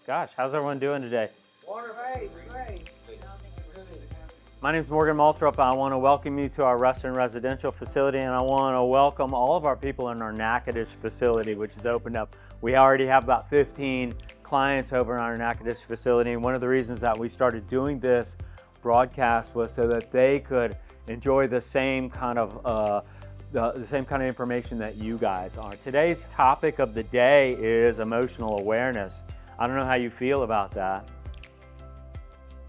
Gosh, how's everyone doing today? Great. My name is Morgan Malthrop. I want to welcome you to our Ruston Residential Facility, and I want to welcome all of our people in our Natchitoches facility, which is opened up. We already have about 15 clients over in our Natchitoches facility, and one of the reasons that we started doing this broadcast was so that they could enjoy the same kind of the same kind of information that you guys are. Today's topic of the day is emotional awareness. I don't know how you feel about that.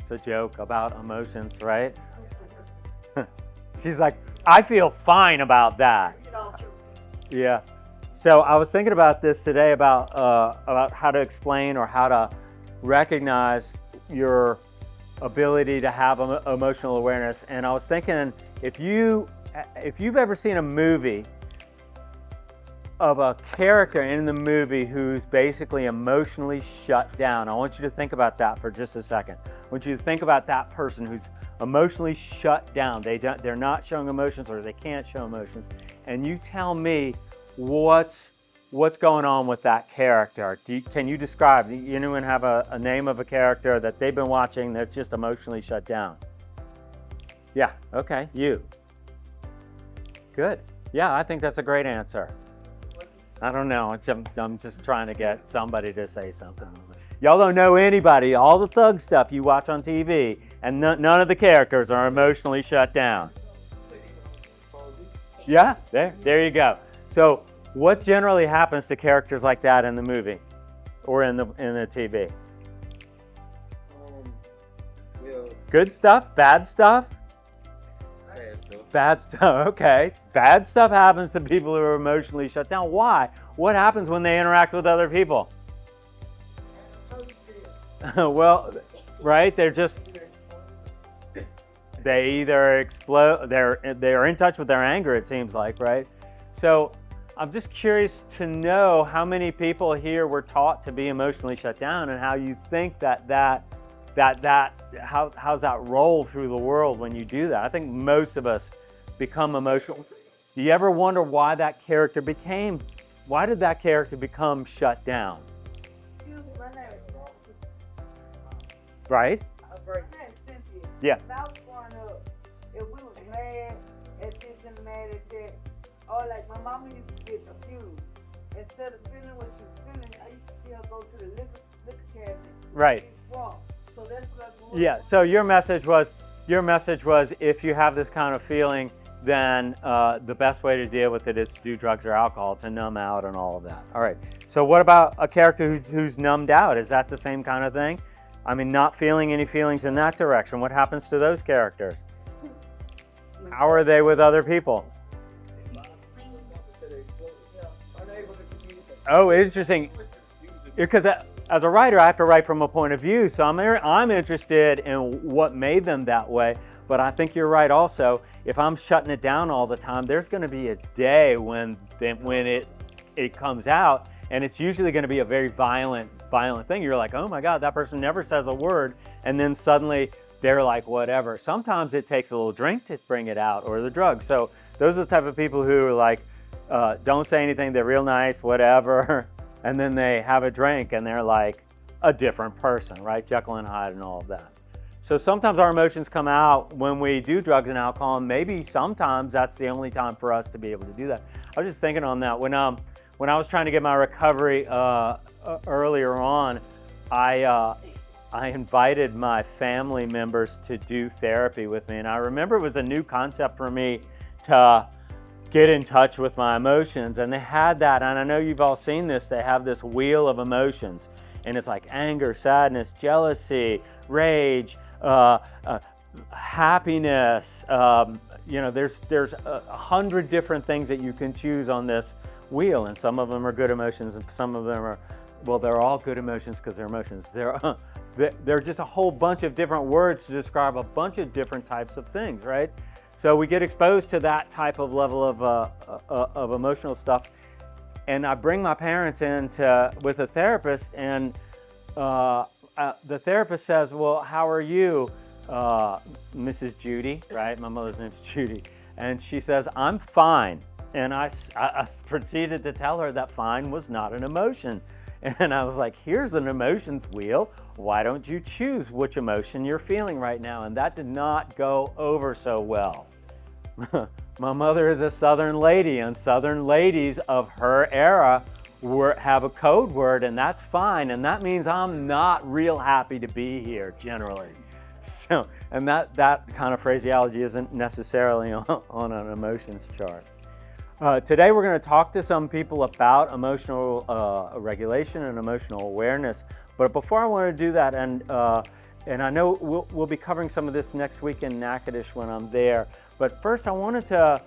It's a joke about emotions, right? She's like, I feel fine about that. Yeah. So I was thinking about this today about how to explain or how to recognize your ability to have emotional awareness. And I was thinking, if you've ever seen a movie of a character in the movie who's basically emotionally shut down, I want you to think about that for just a second. I want you to think about that person who's emotionally shut down. They're not showing emotions, or they can't show emotions. And you tell me what's going on with that character. Can you describe? Anyone have a name of a character that they've been watching that's just emotionally shut down? Yeah, okay, you. Good. Yeah, I think that's a great answer. I don't know. I'm just trying to get somebody to say something. Y'all don't know anybody. All the thug stuff you watch on TV, and none of the characters are emotionally shut down. Yeah, there you go. So, what generally happens to characters like that in the movie or in the TV? Good stuff, bad stuff? Bad stuff, okay. Bad stuff happens to people who are emotionally shut down. Why? What happens when they interact with other people? Well, right, they either explode, they're in touch with their anger, it seems like, right? So I'm just curious to know how many people here were taught to be emotionally shut down, and how you think how's that roll through the world when you do that? I think most of us become emotional. Do you ever wonder why did that character become shut down? Right? My name is Cynthia. Yeah. When I was growing up, if we was mad at this and mad at that, or like my mama used to get confused. Instead of feeling what she was feeling, I used to see her go to the liquor cabinet. Right. So that's what I grew up Yeah. So your message was if you have this kind of feeling, then the best way to deal with it is to do drugs or alcohol to numb out and all of that. All right. So what about a character who's numbed out? Is that the same kind of thing? I mean, not feeling any feelings in that direction. What happens to those characters? How are they with other people? Oh, interesting. Because as a writer, I have to write from a point of view, so I'm interested in what made them that way. But I think you're right also. If I'm shutting it down all the time, there's going to be a day when it comes out, and it's usually going to be a very violent thing. You're like, oh my God, that person never says a word, and then suddenly they're like, whatever. Sometimes it takes a little drink to bring it out, or the drugs. So those are the type of people who are like, don't say anything, they're real nice, whatever, and then they have a drink and they're like a different person, right? Jekyll and Hyde and all of that. So sometimes our emotions come out when we do drugs and alcohol, and maybe sometimes that's the only time for us to be able to do that. I was just thinking on that. When I was trying to get my recovery earlier on, I invited my family members to do therapy with me, and I remember it was a new concept for me to get in touch with my emotions. And they had that, and I know you've all seen this, they have this wheel of emotions, and it's like anger, sadness, jealousy, rage, happiness. There's 100 different things that you can choose on this wheel, and some of them are good emotions, and some of them are, well, they're all good emotions because they're emotions. They're just a whole bunch of different words to describe a bunch of different types of things, right? So we get exposed to that type of level of emotional stuff, and I bring my parents in with a therapist, and the therapist says, well, how are you, Mrs. Judy, right? My mother's name is Judy. And she says, I'm fine. And I proceeded to tell her that fine was not an emotion. And I was like, here's an emotions wheel. Why don't you choose which emotion you're feeling right now? And that did not go over so well. My mother is a Southern lady, and Southern ladies of her era have a code word, and that's fine. And that means I'm not real happy to be here generally. So, and that kind of phraseology isn't necessarily on an emotions chart. Today we're going to talk to some people about emotional regulation and emotional awareness. But before I want to do that, and I know we'll be covering some of this next week in Natchitoches when I'm there. But first, I wanted to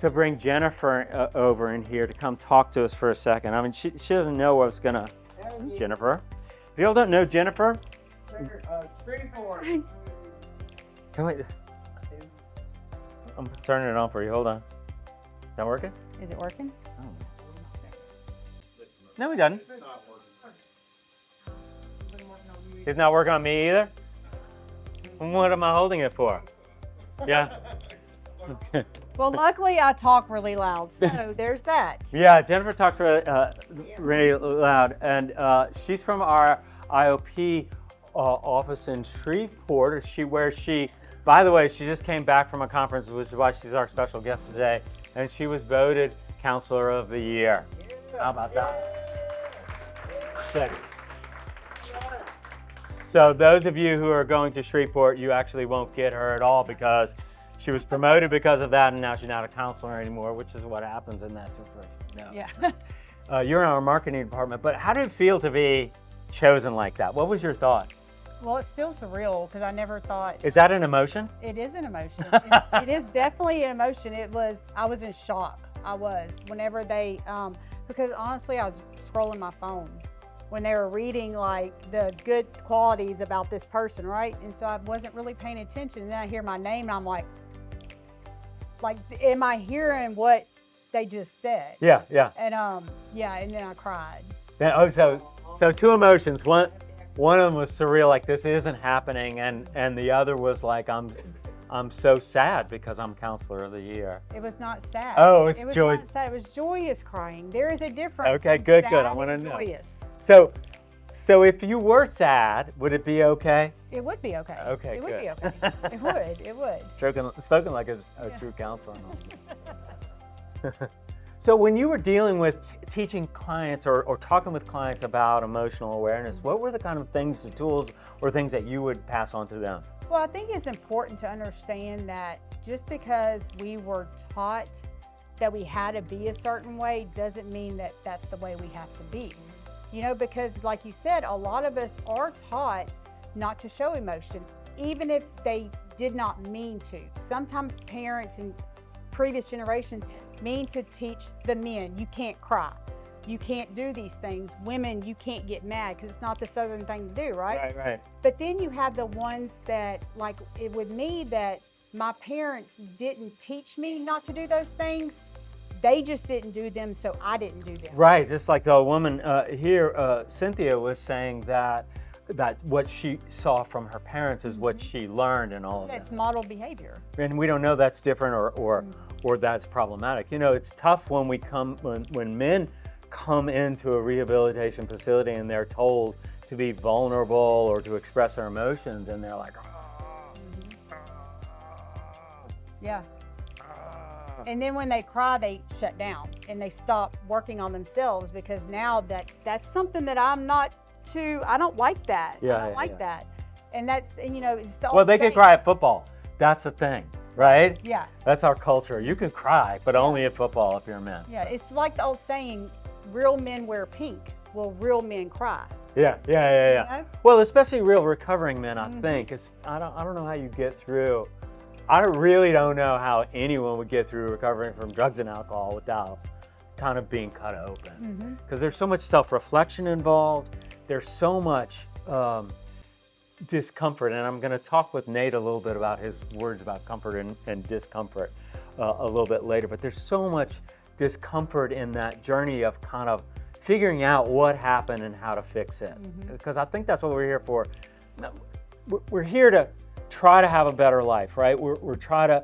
bring Jennifer over in here to come talk to us for a second. I mean, she doesn't know what's gonna. Jennifer, if y'all don't know Jennifer, come on. I'm turning it on for you. Hold on. Is that working? Is it working? Oh. No, he doesn't. It's not working on me either? What am I holding it for? Yeah. Okay. Well, luckily I talk really loud, so there's that. Yeah, Jennifer talks really loud, and she's from our IOP office in Shreveport. Where she, by the way, she just came back from a conference, which is why she's our special guest today, and she was voted Counselor of the Year. How about that? Good. So those of you who are going to Shreveport, you actually won't get her at all because she was promoted because of that, and now she's not a counselor anymore, which is what happens in that situation. No. Yeah. You're in our marketing department, but how did it feel to be chosen like that? What was your thought? Well, it's still surreal because I never thought. Is that an emotion? It is an emotion. It is definitely an emotion. I was in shock. I was whenever they, because honestly, I was scrolling my phone when they were reading like the good qualities about this person, right? And so I wasn't really paying attention. And then I hear my name, and I'm like, am I hearing what they just said? Yeah, yeah. And and then I cried. So two emotions. One of them was surreal, like this isn't happening, and the other was like I'm so sad because I'm Counselor of the Year. It was not sad. Oh, it was joyous. Not sad. It was joyous crying. There is a difference. Okay, between good. sad I want to and know. Joyous. So if you were sad, would it be okay? It would be okay. Okay, it good. would be okay. It would. Spoken like a true counselor. So when you were dealing with teaching clients or talking with clients about emotional awareness, what were the kind of things, the tools or things that you would pass on to them? Well, I think it's important to understand that just because we were taught that we had to be a certain way doesn't mean that that's the way we have to be. You know, because like you said, a lot of us are taught not to show emotion, even if they did not mean to. Sometimes parents in previous generations mean to teach the men, you can't cry, you can't do these things. Women, you can't get mad because it's not the Southern thing to do, right? Right. But then you have the ones that, like with me, that my parents didn't teach me not to do those things. They just didn't do them, so I didn't do them. Right, just like the woman here, Cynthia was saying that what she saw from her parents is what she learned and all of that. That's model behavior. And we don't know that's different or that's problematic. You know, it's tough when when men come into a rehabilitation facility and they're told to be vulnerable or to express their emotions, and they're like, Yeah. And then when they cry, they shut down and they stop working on themselves because now that's something that I don't like that. Yeah, I don't like that. And it's the well, old they can saying. cry at football. That's a thing, right? Yeah. That's our culture. You can cry, but only at football if you're a man. Yeah, it's like the old saying, real men wear pink. Well, real men cry. Yeah. You know? Well, especially real recovering men, I think. I don't know how you get through. I really don't know how anyone would get through recovering from drugs and alcohol without kind of being cut open. Because there's so much self-reflection involved. There's so much discomfort. And I'm going to talk with Nate a little bit about his words about comfort and discomfort a little bit later. But there's so much discomfort in that journey of kind of figuring out what happened and how to fix it. Because I think that's what we're here for. We're here to try to have a better life, right? We're trying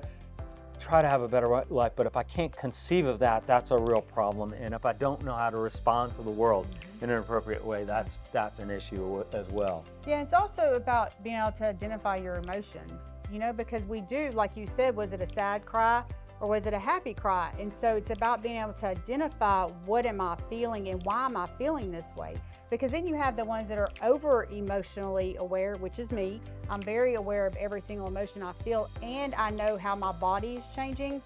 try to have a better life, but if I can't conceive of that, that's a real problem. And if I don't know how to respond to the world in an appropriate way, that's an issue as well. Yeah, it's also about being able to identify your emotions, you know, because we do, like you said, was it a sad cry or was it a happy cry? And so it's about being able to identify what am I feeling and why am I feeling this way? Because then you have the ones that are over emotionally aware, which is me. I'm very aware of every single emotion I feel, and I know how my body is changing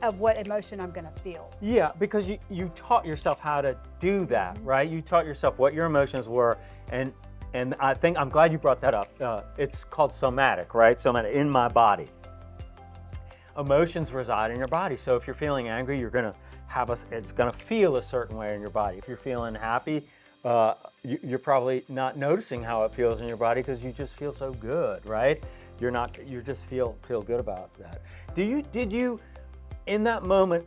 of what emotion I'm gonna feel. Yeah, because you taught yourself how to do that, right? You taught yourself what your emotions were, and I think I'm glad you brought that up. It's called somatic, right? Somatic, in my body. Emotions reside in your body. So if you're feeling angry, you're gonna it's gonna feel a certain way in your body. If you're feeling happy, you're probably not noticing how it feels in your body because you just feel so good, right? You just feel good about that. Did you, in that moment,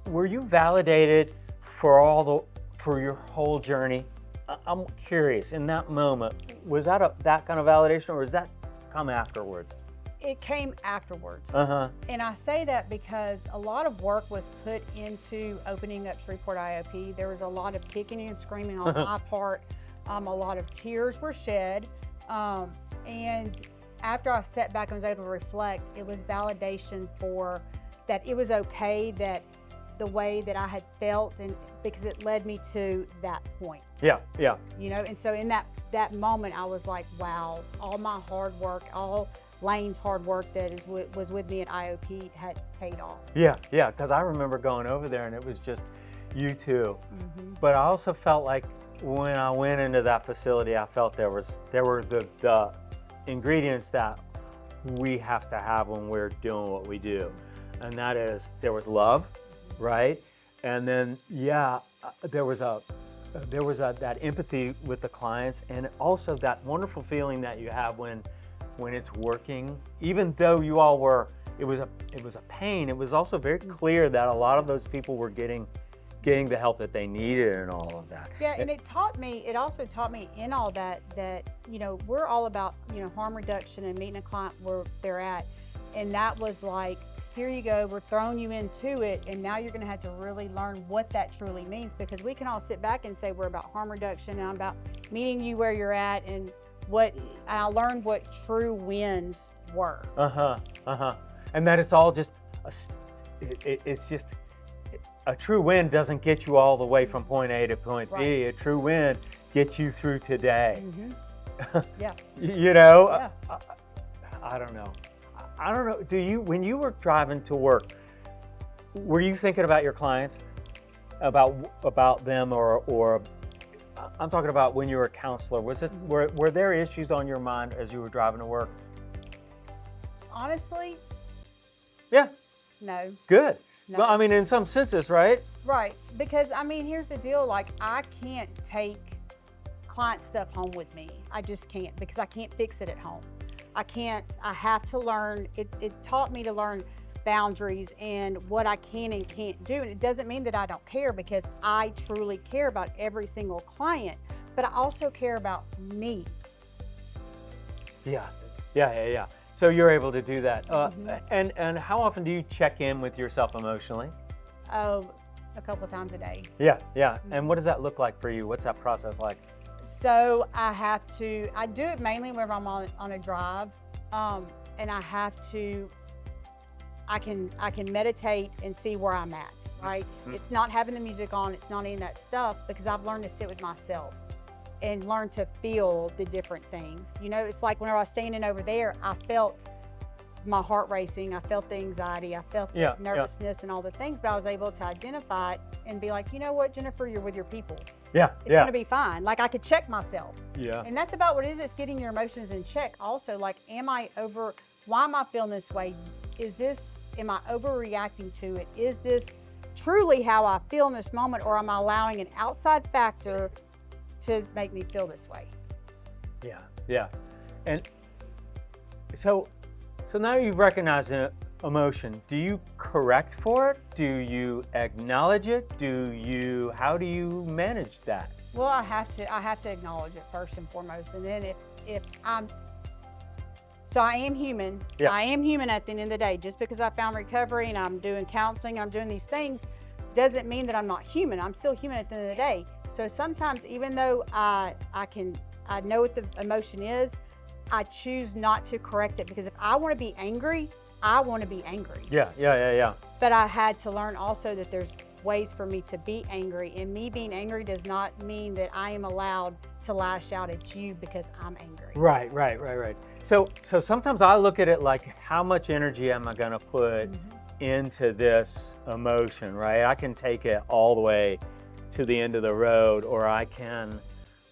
were you validated for your whole journey? I'm curious, in that moment, was that that kind of validation, or does that come afterwards? It came afterwards. Uh-huh. And I say that because a lot of work was put into opening up Shreveport IOP. There was a lot of kicking and screaming on my part. A lot of tears were shed. And after I sat back and was able to reflect, it was validation for that it was okay, that the way that I had felt, and because it led me to that point. Yeah. You know, and so in that moment, I was like, wow, all my hard work, all Lane's hard work that was with me at IOP had paid off. Yeah, because I remember going over there and it was just you two. Mm-hmm. But I also felt like when I went into that facility, I felt there were the ingredients that we have to have when we're doing what we do. And that is, there was love, right? And then, there was that empathy with the clients, and also that wonderful feeling that you have when it's working. Even though you all were, it was a pain, it was also very clear that a lot of those people were getting the help that they needed and all of that. Yeah, and it also taught me in all that, you know, we're all about, you know, harm reduction and meeting a client where they're at. And that was like, here you go, we're throwing you into it, and now you're gonna have to really learn what that truly means, because we can all sit back and say we're about harm reduction and I'm about meeting you where you're at, and I learned what true wins were. And that it's all just, it's just, a true win doesn't get you all the way from point A to point Right. B. A true win gets you through today. Mm-hmm. Yeah. You know, Yeah. I don't know. When you were driving to work, were you thinking about your clients, about them, or I'm talking about when you were a counselor? Were there issues on your mind as you were driving to work? Honestly, Yeah. no. Good. No. Well, I mean, in some senses, right? Right, because I mean, here's the deal, like I can't take client stuff home with me. I just can't, because I can't fix it at home. I have to learn, it taught me to learn boundaries and what I can and can't do. And it doesn't mean that I don't care, because I truly care about every single client, but I also care about me. Yeah. So you're able to do that. Mm-hmm. And how often do you check in with yourself emotionally? Oh, a couple times a day. Yeah. And what does that look like for you? What's that process like? So I do it mainly whenever I'm on a drive, and I can meditate and see where I'm at, right? Mm-hmm. It's not having the music on, it's not any of that stuff, because I've learned to sit with myself and learn to feel the different things. You know, it's like whenever I was standing over there, I felt my heart racing, I felt the anxiety, I felt the nervousness and all the things, but I was able to identify it and be like, you know what, Jennifer, you're with your people. It's gonna be fine. Like, I could check myself. Yeah. And that's about what it is. It's getting your emotions in check. Also, like, why am I feeling this way? Am I overreacting to it? Is this truly how I feel in this moment, or am I allowing an outside factor to make me feel this way? Yeah. And so now you've recognized an emotion. Do you correct for it? Do you acknowledge it? How do you manage that? Well, I have to acknowledge it first and foremost. And then if I'm So I am human. Yeah. I am human at the end of the day. Just because I found recovery and I'm doing counseling, I'm doing these things, doesn't mean that I'm not human. I'm still human at the end of the day. So sometimes, even though I know what the emotion is, I choose not to correct it, because if I want to be angry, I want to be angry. Yeah. But I had to learn also that there's ways for me to be angry, and me being angry does not mean that I am allowed to lash out at you because I'm angry. Right. So sometimes I look at it like, how much energy am I going to put into this emotion, right? I can take it all the way to the end of the road, or I can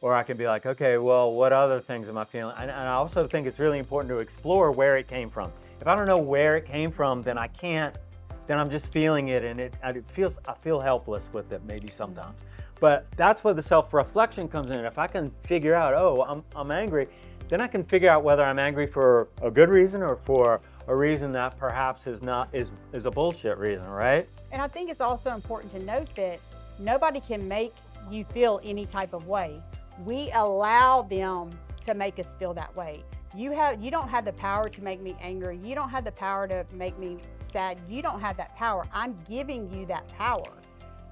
be like, okay, well, what other things am I feeling? And I also think it's really important to explore where it came from. If I don't know where it came from, then I'm just feeling it, and I feel helpless with it maybe sometimes. But that's where the self-reflection comes in. If I can figure out, oh, I'm angry, then I can figure out whether I'm angry for a good reason or for a reason that perhaps is a bullshit reason, right? And I think it's also important to note that nobody can make you feel any type of way. We allow them to make us feel that way. You don't have the power to make me angry. You don't have the power to make me sad. You don't have that power. I'm giving you that power.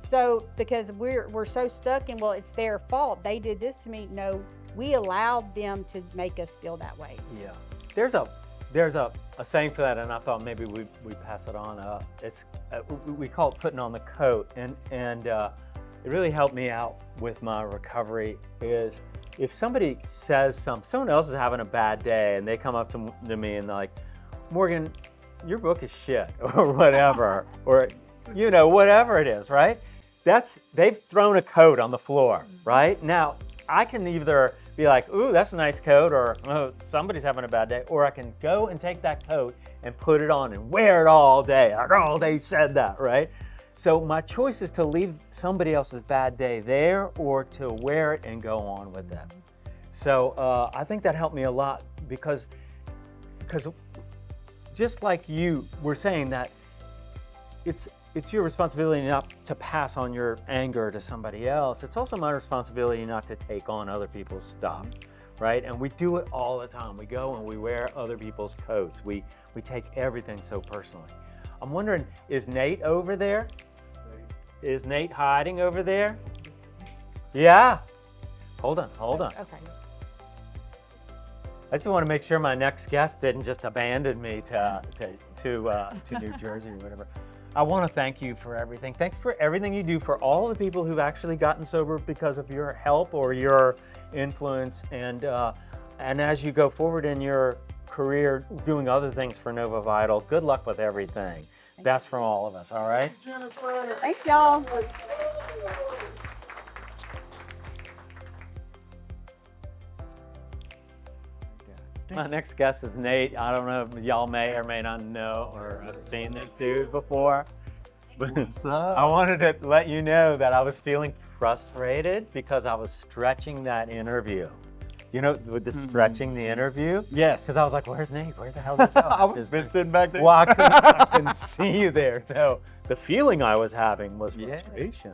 So because we're so stuck in, well, it's their fault, they did this to me. No, we allowed them to make us feel that way. Yeah. There's a saying for that, and I thought maybe we pass it on. We call it putting on the coat, and it really helped me out with my recovery. Is if somebody says someone else is having a bad day, and they come up to me and they're like, Morgan, your book is shit, or whatever, or whatever it is, right? They've thrown a coat on the floor, right? Now I can either be like, ooh, that's a nice coat, or oh, somebody's having a bad day, or I can go and take that coat and put it on and wear it all day. Like, oh, they said that, right? So my choice is to leave somebody else's bad day there, or to wear it and go on with it. So I think that helped me a lot, because just like you were saying that it's your responsibility not to pass on your anger to somebody else. It's also my responsibility not to take on other people's stuff, right? And we do it all the time. We go and we wear other people's coats. We take everything so personally. I'm wondering, is Nate over there? Is Nate hiding over there? Yeah. Hold on. Okay. I just want to make sure my next guest didn't just abandon me to New Jersey or whatever. I want to thank you for everything. Thanks for everything you do for all the people who've actually gotten sober because of your help or your influence. And as you go forward in your career doing other things for Nova Vital, good luck with everything. Best from all of us, all right? Thanks, y'all. My next guest is Nate. I don't know if y'all may or may not know or have seen this dude before. But What's up? I wanted to let you know that I was feeling frustrated because I was stretching that interview. You know, with the stretching the interview? Yes. Because I was like, where's Nate? Where the hell did he go? I've been sitting back there. Well, I couldn't see you there. So the feeling I was having was Yeah. frustration.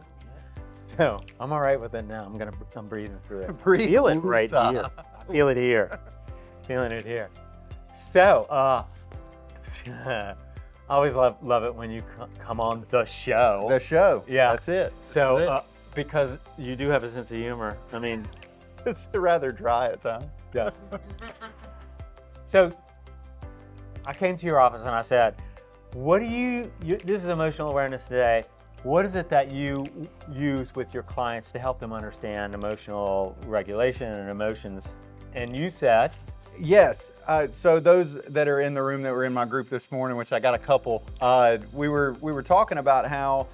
So I'm all right with it now. I'm breathing through it. Breathe. Feel it right Stop. here. Feel it here. Feeling it here. So, I always love it when you come on the show. The show. Yeah. That's it. So, That's because you do have a sense of humor. I mean, It's rather dry at times. yeah. So, I came to your office and I said, what do you this is Emotional Awareness Today. What is it that you use with your clients to help them understand emotional regulation and emotions? And you said, Yes. So those that are in the room that were in my group this morning, which I got a couple, we were talking about how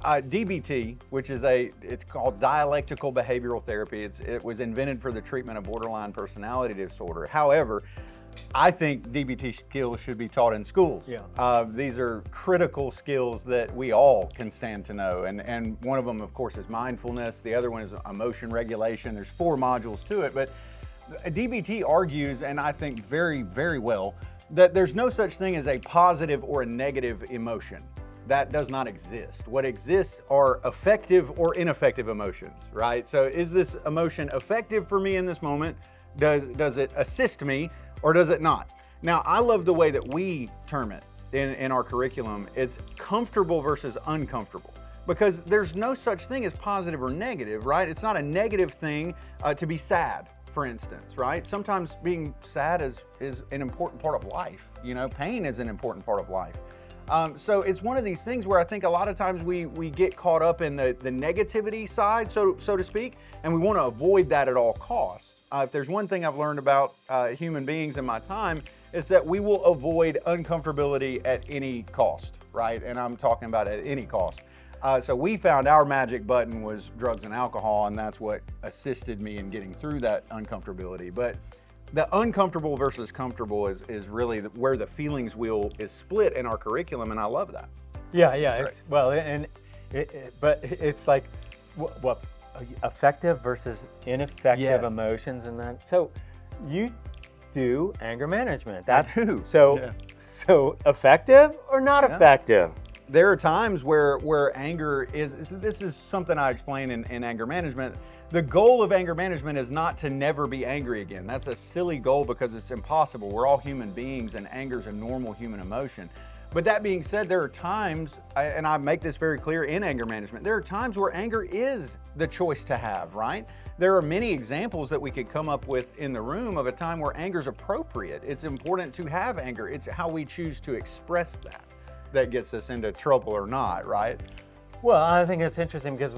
DBT, which is it's called dialectical behavioral therapy. It was invented for the treatment of borderline personality disorder. However, I think DBT skills should be taught in schools. Yeah. These are critical skills that we all can stand to know. And one of them, of course, is mindfulness. The other one is emotion regulation. There's 4 modules to it, but DBT argues, and I think very, very well, that there's no such thing as a positive or a negative emotion. That does not exist. What exists are effective or ineffective emotions, right? So is this emotion effective for me in this moment? Does it assist me or does it not? Now, I love the way that we term it in our curriculum. It's comfortable versus uncomfortable, because there's no such thing as positive or negative, right? It's not a negative thing to be sad, for instance, right? Sometimes being sad is an important part of life. You know, pain is an important part of life. So it's one of these things where I think a lot of times we get caught up in the negativity side, so to speak, and we want to avoid that at all costs. If there's one thing I've learned about human beings in my time, it's that we will avoid uncomfortability at any cost, right? And I'm talking about at any cost. So we found our magic button was drugs and alcohol, and that's what assisted me in getting through that uncomfortability. But the uncomfortable versus comfortable is really where the feelings wheel is split in our curriculum, and I love that. Yeah. Right. It's, well, and but it's like what effective versus ineffective Yeah. emotions, and that. So you do anger management. I That's do. so Yes. so effective or not Yeah. effective? There are times where anger this is something I explain in anger management. The goal of anger management is not to never be angry again. That's a silly goal because it's impossible. We're all human beings, and anger is a normal human emotion. But that being said, there are times, and I make this very clear in anger management, there are times where anger is the choice to have, right? There are many examples that we could come up with in the room of a time where anger is appropriate. It's important to have anger. It's how we choose to express that gets us into trouble or not, right? Well, I think it's interesting because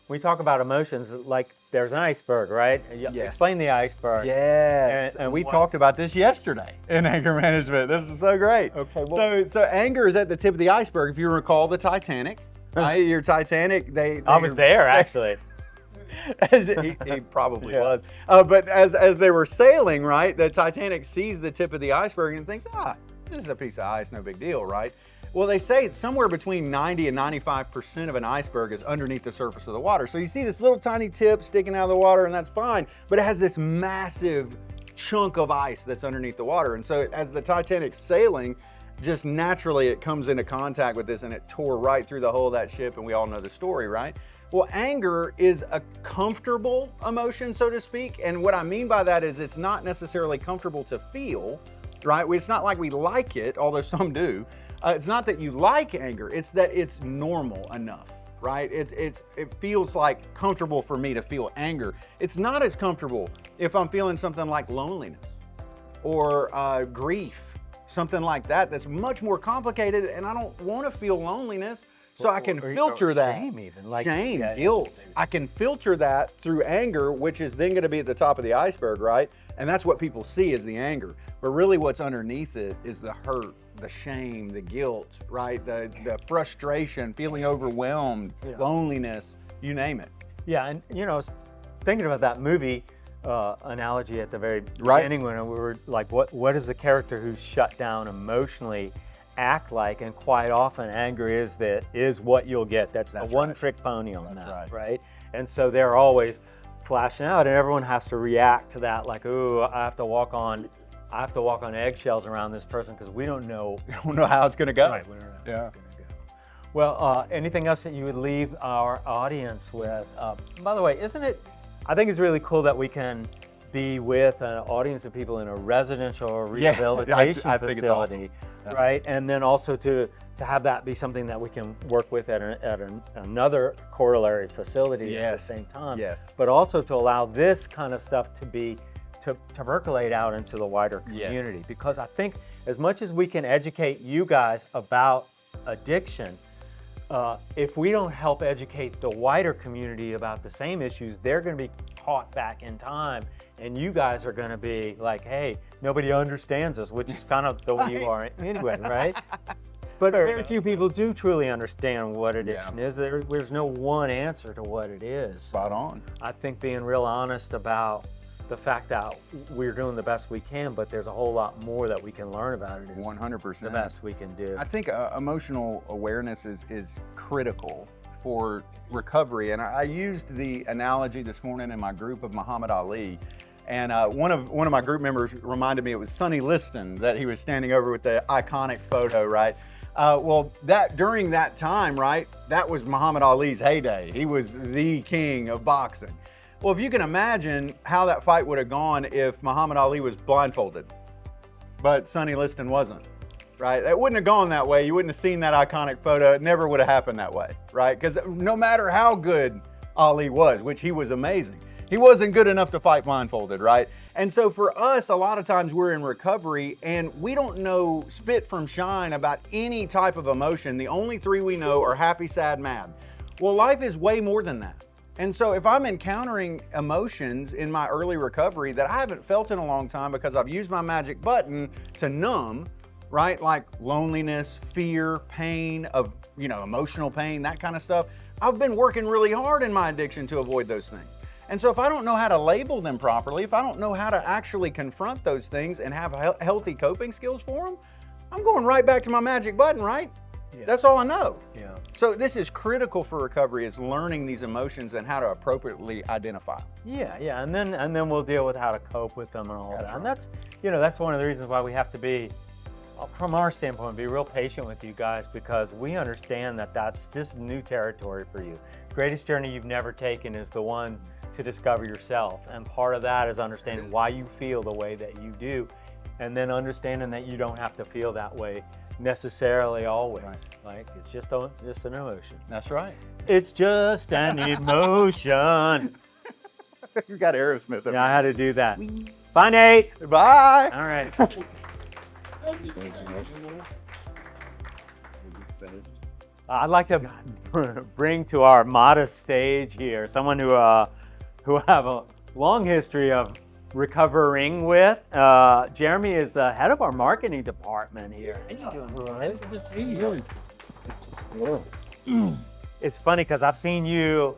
we talk about emotions like there's an iceberg, right? Yes. Explain the iceberg. Yes, And we what- talked about this yesterday in anger management. This is so great. Okay, well- so anger is at the tip of the iceberg. If you recall the Titanic, right? Your Titanic, I was there actually. he probably Yeah. was. But as they were sailing, right, the Titanic sees the tip of the iceberg and thinks, this is a piece of ice, no big deal, right? Well, they say it's somewhere between 90 and 95% of an iceberg is underneath the surface of the water. So you see this little tiny tip sticking out of the water, and that's fine, but it has this massive chunk of ice that's underneath the water. And so as the Titanic's sailing, just naturally it comes into contact with this, and it tore right through the hull of that ship, and we all know the story, right? Well, anger is a comfortable emotion, so to speak. And what I mean by that is it's not necessarily comfortable to feel, right? It's not like we like it, although some do. It's not that you like anger, it's that it's normal enough, right? It feels like comfortable for me to feel anger. It's not as comfortable if I'm feeling something like loneliness or grief, something like that. That's much more complicated, and I don't want to feel loneliness. So I can filter that. Shame even. Like, Shame, yeah. guilt. I can filter that through anger, which is then going to be at the top of the iceberg, right? And that's what people see is the anger. But really what's underneath it is the hurt, the shame, the guilt, right? The frustration, feeling overwhelmed, Yeah. loneliness, you name it. Yeah, and you know, I was thinking about that movie analogy at the very Right. beginning when we were like, what is the character who's shut down emotionally act like? And quite often, anger is what you'll get. That's the That's one right. trick pony on That's that, right. right? And so they're always flashing out, and everyone has to react to that. Like, ooh, I have to walk on eggshells around this person because we don't know. You don't know how it's going to go. Right, where it's Yeah. gonna go. Well, anything else that you would leave our audience with? By the way, I think it's really cool that we can be with an audience of people in a residential or Yeah, rehabilitation I think it's facility, awesome. right? And then also to have that be something that we can work with at another corollary facility at Yes. the same time. Yes. But also to allow this kind of stuff to percolate out into the wider Yes. community. Because I think as much as we can educate you guys about addiction, if we don't help educate the wider community about the same issues, they're going to be taught back in time, and you guys are going to be like, hey, nobody understands us, which is kind of the way you are anyway, right? But very few people do truly understand what addiction is. There's no one answer to what it is. Spot on. I think being real honest about the fact that we're doing the best we can, but there's a whole lot more that we can learn about it is 100%. the best we can do. I think emotional awareness is critical for recovery. And I used the analogy this morning in my group of Muhammad Ali. And one of my group members reminded me it was Sonny Liston that he was standing over with the iconic photo, right? Well, during that time, right, that was Muhammad Ali's heyday. He was the king of boxing. Well, if you can imagine how that fight would have gone if Muhammad Ali was blindfolded, but Sonny Liston wasn't, right? It wouldn't have gone that way. You wouldn't have seen that iconic photo. It never would have happened that way, right? Because no matter how good Ali was, which he was amazing, he wasn't good enough to fight blindfolded, right? And so for us, a lot of times we're in recovery and we don't know spit from shine about any type of emotion. The only three we know are happy, sad, mad. Well, life is way more than that. And so if I'm encountering emotions in my early recovery that I haven't felt in a long time because I've used my magic button to numb, right? Like loneliness, fear, pain, of emotional pain, that kind of stuff. I've been working really hard in my addiction to avoid those things. And so if I don't know how to label them properly, if I don't know how to actually confront those things and have healthy coping skills for them, I'm going right back to my magic button, right? Yeah. That's all I know. Yeah. So this is critical for recovery, is learning these emotions and how to appropriately identify them. Yeah, and then we'll deal with how to cope with them and all That's that. right. And that's one of the reasons why we have to be, from our standpoint, be real patient with you guys, because we understand that that's just new territory for you. Greatest journey you've never taken is the one to discover yourself, and part of that is understanding why you feel the way that you do, and then understanding that you don't have to feel that way necessarily always. Right. Like it's just an emotion. That's right. It's just an emotion. You got Aerosmith. Yeah, I had to do that. Bye, Nate. Bye. All right. I'd like to bring to our modest stage here someone who have a long history of recovering with. Jeremy is the head of our marketing department here. How you doing, Brian? It's funny because I've seen you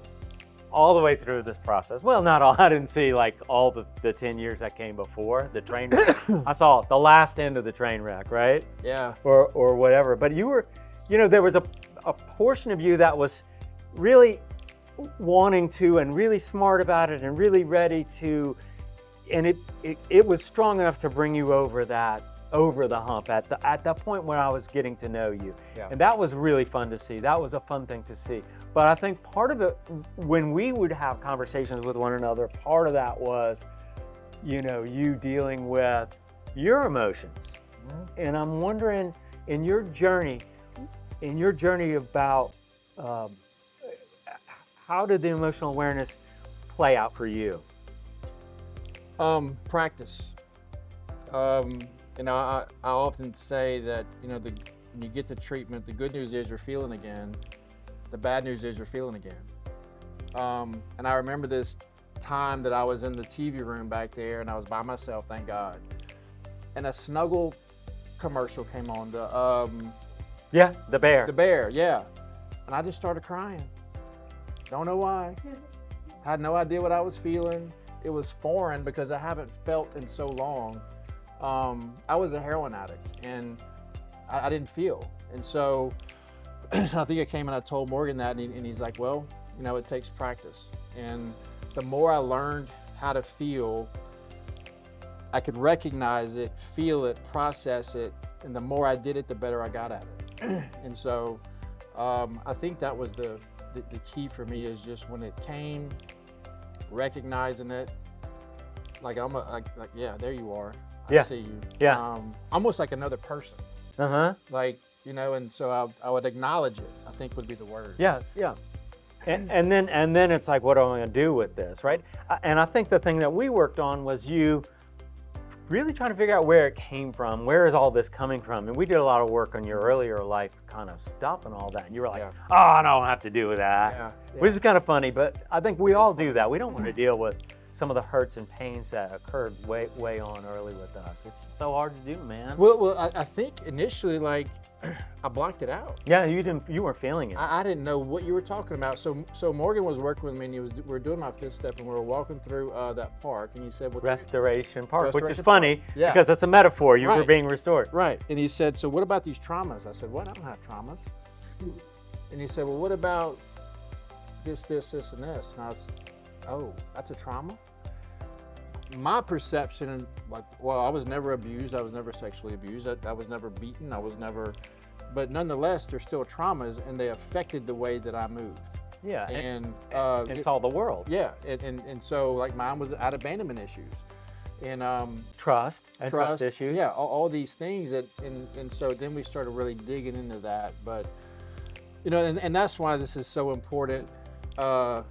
all the way through this process. Well, not all. I didn't see like all the 10 years that came before the train wreck. I saw the last end of the train wreck, right? Yeah. Or whatever. But you were, there was a portion of you that was really wanting to and really smart about it and really ready to, and it was strong enough to bring you over the hump at the point when I was getting to know you. Yeah. And that was really fun to see. That was a fun thing to see. But I think part of it, when we would have conversations with one another, part of that was, you dealing with your emotions. Mm-hmm. And I'm wondering, in your journey about how did the emotional awareness play out for you? Practice. I often say that, when you get to treatment, the good news is you're feeling again. The bad news is you're feeling again. And I remember this time that I was in the TV room back there and I was by myself, thank God. And a Snuggle commercial came on, Yeah, the bear. the bear, yeah. And I just started crying. Don't know why. Had no idea what I was feeling. It was foreign because I haven't felt in so long. I was a heroin addict and I didn't feel. And so I think I came and I told Morgan that and he's like, well, it takes practice. And the more I learned how to feel, I could recognize it, feel it, process it. And the more I did it, the better I got at it. And so I think that was the key for me, is just when it came, recognizing it, like yeah, there you are. Yeah. I see you. Yeah. Almost like another person. Uh-huh. Like, and so I would acknowledge it, I think would be the word. Yeah. And then it's like, what am I going to do with this, right? And I think the thing that we worked on was you really trying to figure out where it came from. Where is all this coming from? And we did a lot of work on your earlier life kind of stuff and all that. And you were like, Yeah. oh, I don't have to do with that. Yeah. Which is kind of funny, but I think we all do that. We don't want to deal with some of the hurts and pains that occurred way on early with us. It's so hard to do, man. Well, I think initially, like, I blocked it out. Yeah, you weren't feeling it. I didn't know what you were talking about. So Morgan was working with me, and we were doing my fifth step, and we were walking through that park, and he said, "What?" Restoration Park, which is Restoration funny Park. Yeah. because it's a metaphor. You were Right. being restored. Right. And he said, "So what about these traumas?" I said, "What? I don't have traumas." And he said, "Well, what about this, and this?" And I was, "Oh, that's a trauma." My perception, I was never abused. I was never sexually abused. I was never beaten. I was never, but nonetheless, there's still traumas, and they affected the way that I moved. Yeah, And it's all the world. yeah, and so like mine was, I had abandonment issues, and Trust and trust issues. Yeah, all these things and so then we started really digging into that. But and that's why this is so important. Having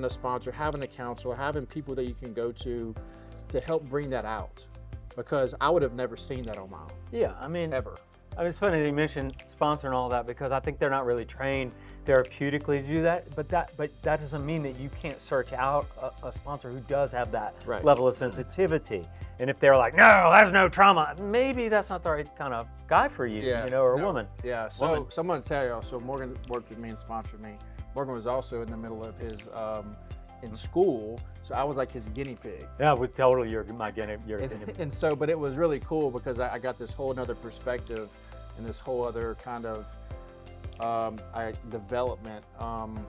a sponsor, having a counselor, having people that you can go to help bring that out, because I would have never seen that on my own. Yeah, I mean, Ever. I mean, it's funny that you mentioned sponsor and all that, because I think they're not really trained therapeutically to do that. But that doesn't mean that you can't search out a sponsor who does have that Right. level of sensitivity. And if they're like, no, there's no trauma, maybe that's not the right kind of guy for you, or No. woman. Yeah, so I'm going to tell y'all, so Morgan worked with me and sponsored me. Morgan was also in the middle of his, in school, so I was like his guinea pig. Yeah, with totally you're my guinea. And so, but it was really cool because I got this whole nother perspective and this whole other kind of development on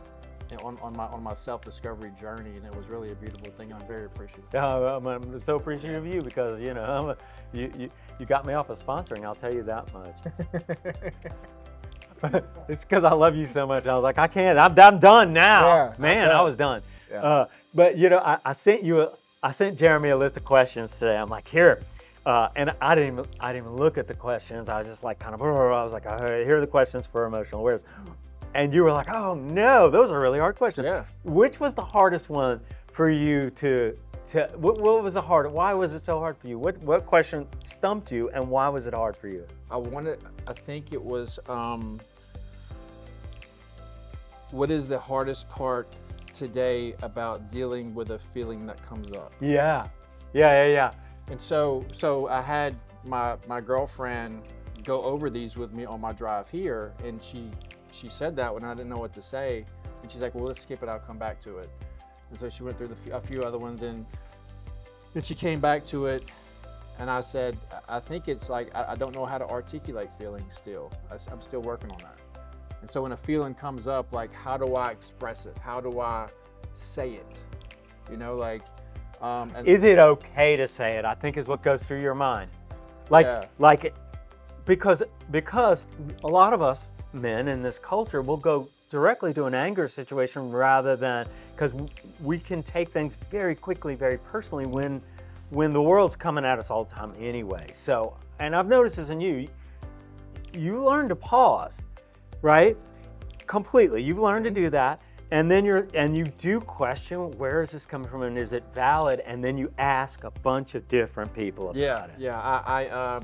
my self-discovery journey, and it was really a beautiful thing. I'm very appreciative. I'm so appreciative of you, because you got me off of sponsoring. I'll tell you that much. It's because I love you so much. I was like, I can't. I'm done now. Yeah, Man, I was done. Yeah. But I sent Jeremy a list of questions today. I'm like, here. And I didn't even look at the questions. I was just like, I was like, all right, here are the questions for emotional awareness. And you were like, oh no, those are really hard questions. Yeah. Which was the hardest one for you what was the hard? Why was it so hard for you? What question stumped you, and why was it hard for you? I think it was, what is the hardest part today about dealing with a feeling that comes up? Yeah. And so I had my girlfriend go over these with me on my drive here, and she said that when I didn't know what to say, and she's like, well, let's skip it, I'll come back to it. And so she went through a few other ones, and then she came back to it, and I said, I think it's like, I don't know how to articulate feelings still. I'm still working on that. And so when a feeling comes up, like, how do I express it? How do I say it? And Is it okay to say it? I think is what goes through your mind. Because a lot of us men in this culture will go directly to an anger situation rather than, because we can take things very quickly, very personally when the world's coming at us all the time anyway. So, and I've noticed this in you learn to pause, right? Completely. You've learned to do that. And then you do question, where is this coming from, and is it valid? And then you ask a bunch of different people about it. Yeah.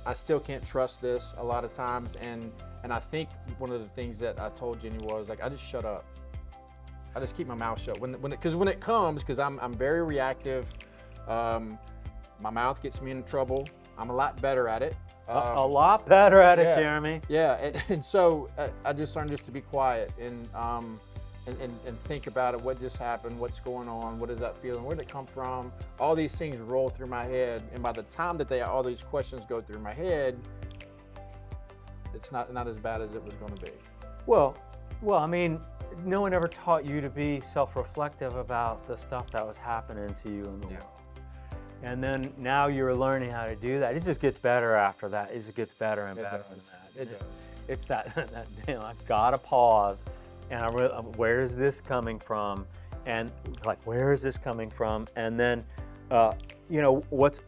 I still can't trust this a lot of times, and I think one of the things that I told Jenny was, like, I just shut up. I just keep my mouth shut because when it comes, because I'm very reactive. My mouth gets me in trouble. I'm a lot better at it. A lot better at it, yeah. Jeremy. Yeah, and so I just learned just to be quiet and think about it. What just happened? What's going on? What is that feeling? Where did it come from? All these things roll through my head, and by the time that all these questions go through my head, it's not as bad as it was going to be. Well, I mean, no one ever taught you to be self-reflective about the stuff that was happening to you in the world. And then now you're learning how to do that. It just gets better after that. It just gets better and better than that. It does. It's that I've got to pause, and where is this coming from? And like, where is this coming from? And then, what's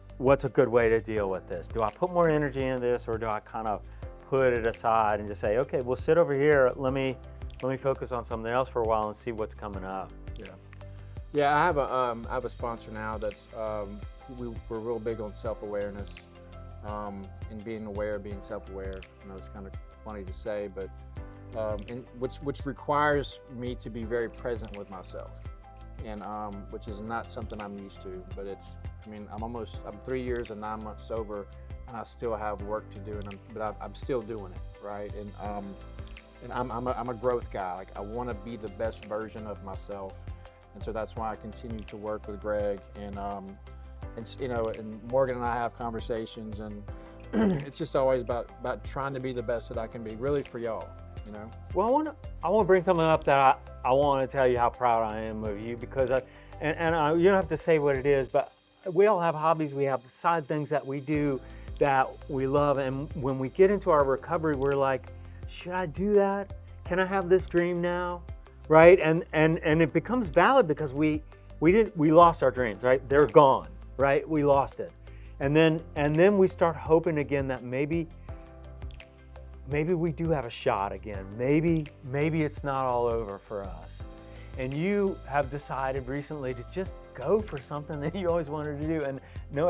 a good way to deal with this? Do I put more energy into this, or do I kind of put it aside and just say, okay, we'll sit over here. Let me focus on something else for a while and see what's coming up. Yeah. I have a sponsor now that's we're real big on self-awareness and being aware, being self-aware. I know it's kind of funny to say, but which requires me to be very present with myself, and which is not something I'm used to. But I'm 3 years and 9 months sober, and I still have work to do, but I'm still doing it, right? And I'm a growth guy. Like, I want to be the best version of myself, and so that's why I continue to work with Greg and Morgan and I have conversations, and it's just always about trying to be the best that I can be, really, for y'all. Well, I want to bring something up that I want to tell you how proud I am of you, because you don't have to say what it is, but we all have hobbies. We have side things that we do that we love, and when we get into our recovery, we're like, should I do that? Can I have this dream now? Right? And it becomes valid because we we lost our dreams, right? They're gone, right? We lost it. And then we start hoping again that maybe we do have a shot again. Maybe it's not all over for us. And you have decided recently to just go for something that you always wanted to do. And no,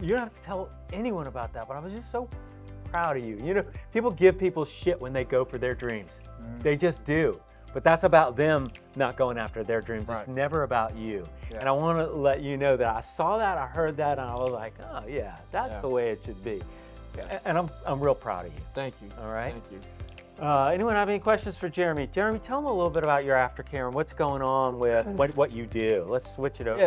you don't have to tell anyone about that, but I was just so proud of you. You know, people give people shit when they go for their dreams. They just do. But that's about them not going after their dreams. Right. It's never about you. Yeah. And I want to let you know that I saw that, I heard that, and I was like, oh yeah, that's Yeah. the way it should be. Yeah. And I'm real proud of you. Thank you. All right. Thank you. Anyone have any questions for Jeremy? Jeremy, tell them a little bit about your aftercare and what's going on with what you do. Let's switch it over. Yeah.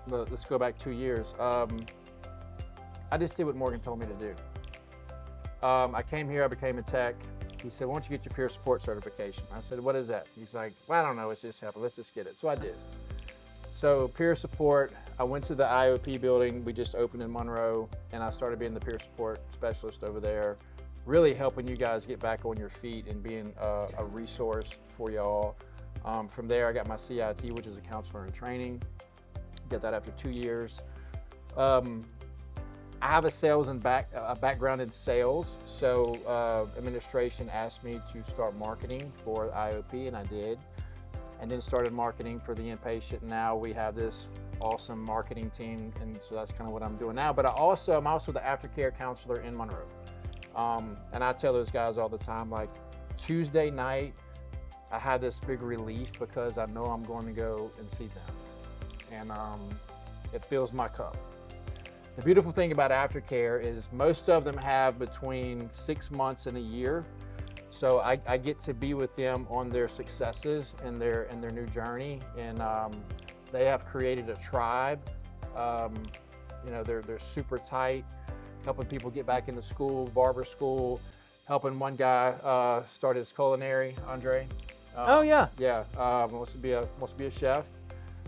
Let's go back 2 years. I just did what Morgan told me to do. I came here. I became a tech. He said, "Why don't you get your peer support certification?" I said, "What is that?" He's like, "Well, I don't know. It's just helping. Let's just get it." So I did. So peer support. I went to the IOP building. We just opened in Monroe, and I started being the peer support specialist over there, really helping you guys get back on your feet and being a resource for y'all. From there, I got my CIT, which is a counselor in training. Got that after 2 years. I have a background in sales, so administration asked me to start marketing for IOP, and I did. And then started marketing for the inpatient. Now we have this awesome marketing team, and so that's kind of what I'm doing now. But I'm also the aftercare counselor in Monroe. And I tell those guys all the time, like Tuesday night, I had this big relief because I know I'm going to go and see them. And it fills my cup. The beautiful thing about aftercare is most of them have between 6 months and a year. So I get to be with them on their successes and their new journey. And they have created a tribe. They're super tight, helping people get back into school, barber school, helping one guy start his culinary, Andre. Oh yeah. Yeah, wants to be a chef.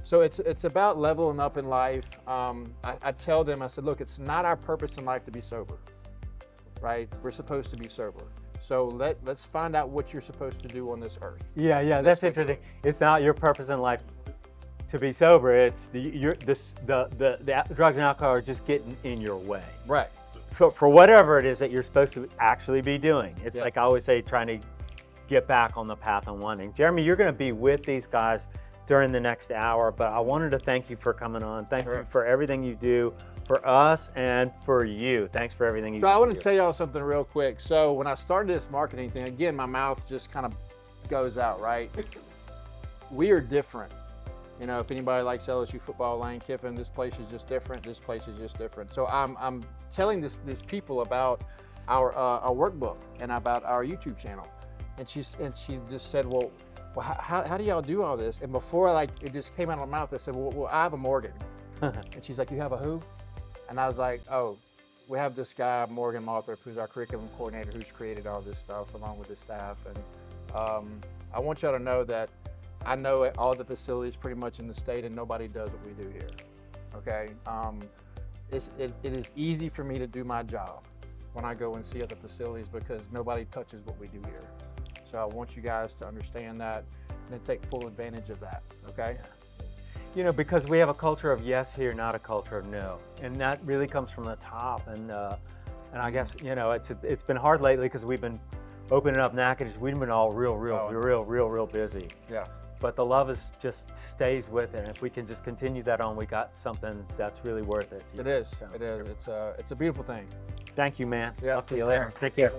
So it's about leveling up in life. I tell them, I said, look, it's not our purpose in life to be sober, right? We're supposed to be sober. So let's find out what you're supposed to do on this earth. Yeah, that's interesting. It's not your purpose in life to be sober. It's the drugs and alcohol are just getting in your way. Right. For whatever it is that you're supposed to actually be doing. It's Yeah. like I always say, trying to get back on the path I'm wanting. Jeremy, you're going to be with these guys during the next hour, but I wanted to thank you for coming on. Thank you for everything you do for us and for you. Thanks for everything you do. So I want to tell y'all something real quick. So when I started this marketing thing, again, my mouth just kind of goes out, right? We are different. You know, if anybody likes LSU football, Lane Kiffin, this place is just different. This place is just different. So I'm telling these people about our workbook and about our YouTube channel, and she just said, well, how do y'all do all this? And before it just came out of my mouth, I said, well, I have a Morgan, and she's like, you have a who? And I was like, oh, we have this guy Morgan Malthrop, who's our curriculum coordinator, who's created all this stuff along with his staff, and I want y'all to know that I know all the facilities pretty much in the state, and nobody does what we do here. Okay, it is easy for me to do my job when I go and see other facilities because nobody touches what we do here. So I want you guys to understand that and to take full advantage of that. Okay. You know, because we have a culture of yes here, not a culture of no, and that really comes from the top. And I guess it's been hard lately because we've been opening up Natchitoches. We've been all real busy. Yeah. But the love just stays with it. And if we can just continue that on, we got something that's really worth it. It is. So, It is. It's a beautiful thing. Thank you, man. Yeah, Talk to you take later. care. Take care.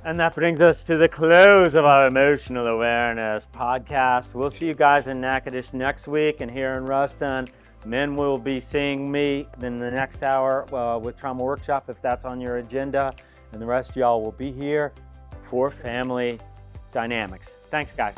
And that brings us to the close of our Emotional Awareness podcast. We'll see you guys in Natchitoches next week, and here in Ruston. Men will be seeing me in the next hour with Trauma Workshop, if that's on your agenda. And the rest of y'all will be here for Family Dynamics. Thanks, guys.